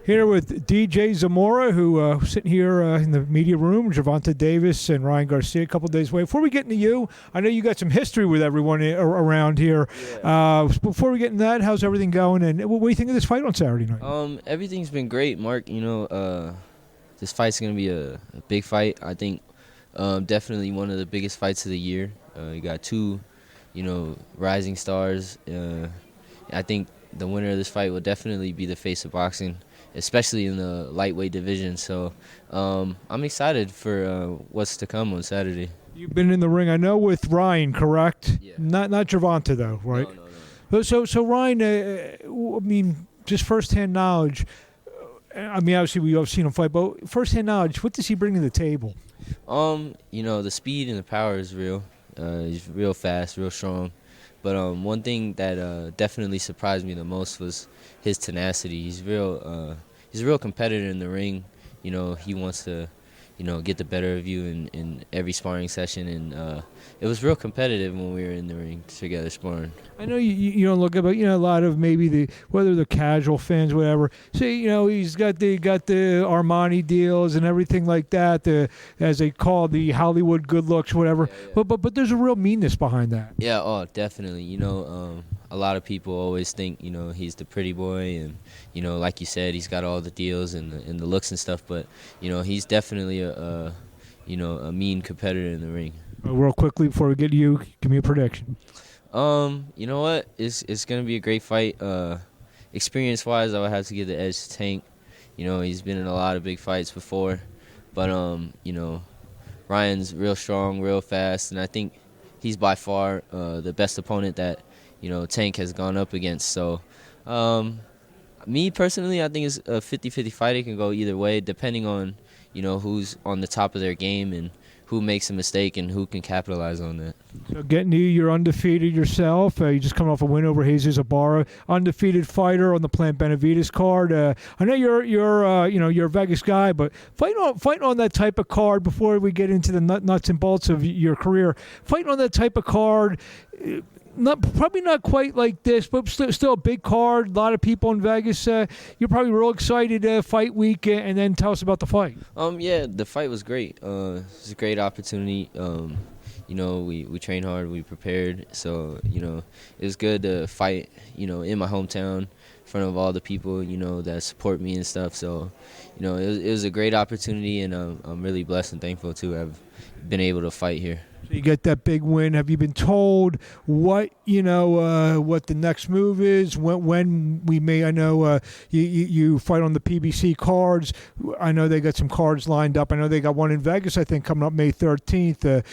Here with DJ Zamora, who sitting here in the media room, Gervonta Davis and Ryan Garcia a couple days away. Before we get into you, I know you got some history with everyone around here. Yeah. Before we get into that, how's everything going? And what do you think of this fight on Saturday night? Everything's been great, Mark. This fight's going to be a big fight. I think definitely one of the biggest fights of the year. You got two, rising stars. I think the winner of this fight will definitely be the face of boxing, especially in the lightweight division. So I'm excited for what's to come on Saturday. You've been in the ring, I know, with Ryan, correct? Yeah. Not Gervonta, though, right? No. So Ryan, just firsthand knowledge. Obviously we've all seen him fight, but firsthand knowledge, what does he bring to the table? The speed and the power is real. He's real fast, real strong. But one thing that definitely surprised me the most was his tenacity. He's a real competitor in the ring. He wants to, get the better of you in every sparring session, and it was real competitive when we were in the ring together sparring. I know you don't look at, but a lot of maybe whether they're casual fans, whatever. Say he's got the Armani deals and everything like that, as they call the Hollywood good looks, whatever. Yeah. But there's a real meanness behind that. Yeah, definitely. A lot of people always think he's the pretty boy, and like you said, he's got all the deals and the looks and stuff. But he's definitely a mean competitor in the ring. Real quickly before we get to you, give me a prediction. You know what? It's gonna be a great fight. Experience-wise, I would have to give the edge to Tank. He's been in a lot of big fights before, but Ryan's real strong, real fast, and I think he's by far the best opponent that Tank has gone up against. So, me personally, I think it's a 50-50 fight. It can go either way, depending on who's on the top of their game and who makes a mistake and who can capitalize on that. So getting to you, you're undefeated yourself. You just coming off a win over Jesus Ibarra, undefeated fighter on the Plant Benavides card. I know you're a Vegas guy, but fighting on that type of card before we get into the nuts and bolts of your career, fighting on that type of card. Probably not quite like this, but still a big card. A lot of people in Vegas. You're probably real excited fight week, and then tell us about the fight. Yeah, the fight was great. It was a great opportunity. We trained hard, we prepared, so it was good to fight. In my hometown, in front of all the people that support me and stuff. So it was a great opportunity, and I'm really blessed and thankful to have been able to fight here. So you get that big win. Have you been told what what the next move is? When we may? I know you fight on the PBC cards. I know they got some cards lined up. I know they got one in Vegas, I think, coming up May 13th.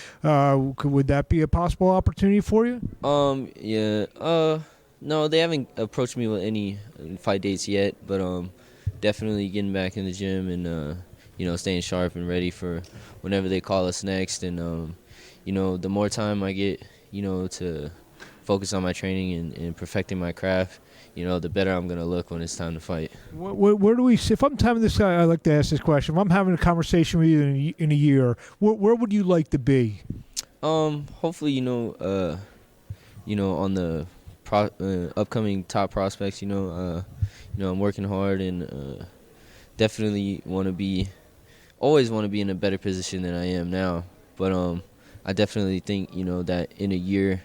Would that be a possible opportunity for you? Yeah. No, they haven't approached me with any fight dates yet, but definitely getting back in the gym and staying sharp and ready for whenever they call us next. And the more time I get, to focus on my training and perfecting my craft, the better I'm going to look when it's time to fight. Where do we see, if I'm having this guy, I like to ask this question, if I'm having a conversation with you in a year, where would you like to be? Hopefully, on the upcoming top prospects, I'm working hard and definitely always want to be in a better position than I am now. But I definitely think, that in a year,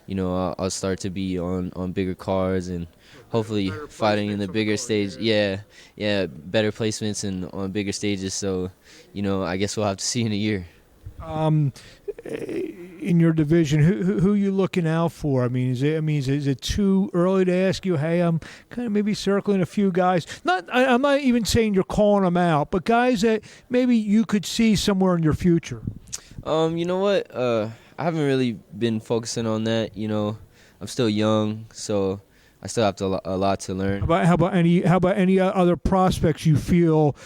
I'll start to be on bigger cards and hopefully fighting in the bigger stage. Yeah, better placements and on bigger stages. So, I guess we'll have to see in a year. In your division, who are you looking out for? Is it too early to ask you? Hey, I'm kind of maybe circling a few guys. I'm not even saying you're calling them out, but guys that maybe you could see somewhere in your future. You know what? I haven't really been focusing on that. I'm still young, so I still have a lot to learn. How about any other prospects you feel?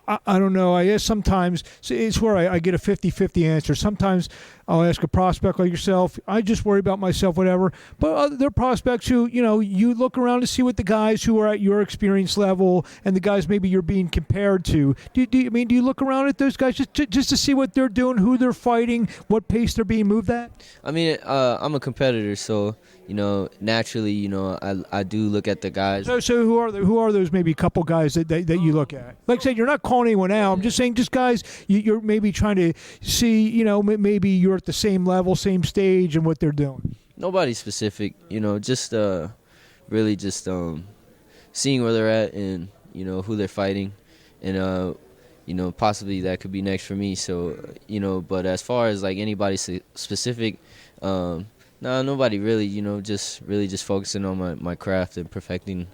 I don't know. I guess sometimes it's where I get a 50-50 answer. Sometimes I'll ask a prospect like yourself. I just worry about myself, whatever. But there are prospects who, you look around to see what the guys who are at your experience level and the guys maybe you're being compared to. Do you look around at those guys just to see what they're doing, who they're fighting, what pace they're being moved at? I mean, I'm a competitor, so naturally, I do look at the guys. So who are those maybe couple guys that you look at? Like I said, you're not calling anyone out. I'm just saying, just guys you're maybe trying to see, maybe you're at the same level, same stage, and what they're doing. Nobody specific, just really just seeing where they're at and who they're fighting, and possibly that could be next for me. So but as far as like anybody specific, no, nobody really. Just really just focusing on my craft and perfecting,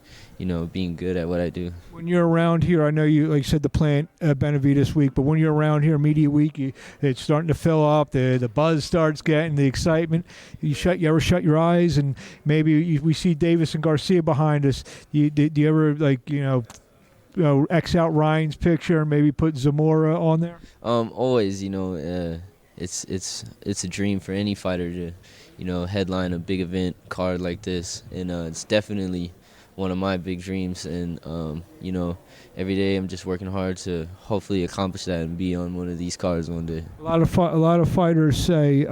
being good at what I do. When you're around here, I know you, like you said, the plant Benavides week, but when you're around here, media week, it's starting to fill up. The buzz starts getting, the excitement. You ever shut your eyes and maybe we see Davis and Garcia behind us. Do you ever X out Ryan's picture and maybe put Zamora on there? Always, it's a dream for any fighter to headline a big event card like this, and it's definitely one of my big dreams, and every day I'm just working hard to hopefully accomplish that and be on one of these cards one day. A lot of fighters say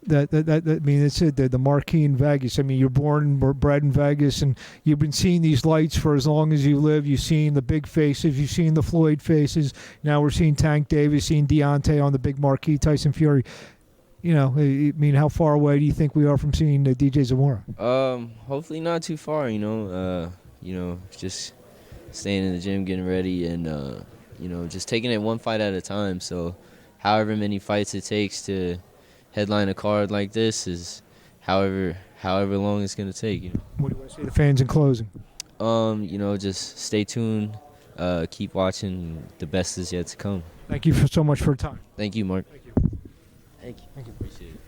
it's the marquee in Vegas. I mean, you're bred in Vegas, and you've been seeing these lights for as long as you live. You've seen the big faces, you've seen the Floyd faces. Now we're seeing Tank Davis, seeing Deontay on the big marquee, Tyson Fury. How far away do you think we are from seeing DJ Zamora? Hopefully not too far. Just staying in the gym, getting ready, and just taking it one fight at a time. So, however many fights it takes to headline a card like this is however long it's gonna take. What do you want to say to the fans in closing? Just stay tuned, keep watching. The best is yet to come. Thank you so much for your time. Thank you, Mark. Thank you. Thank you. Appreciate it.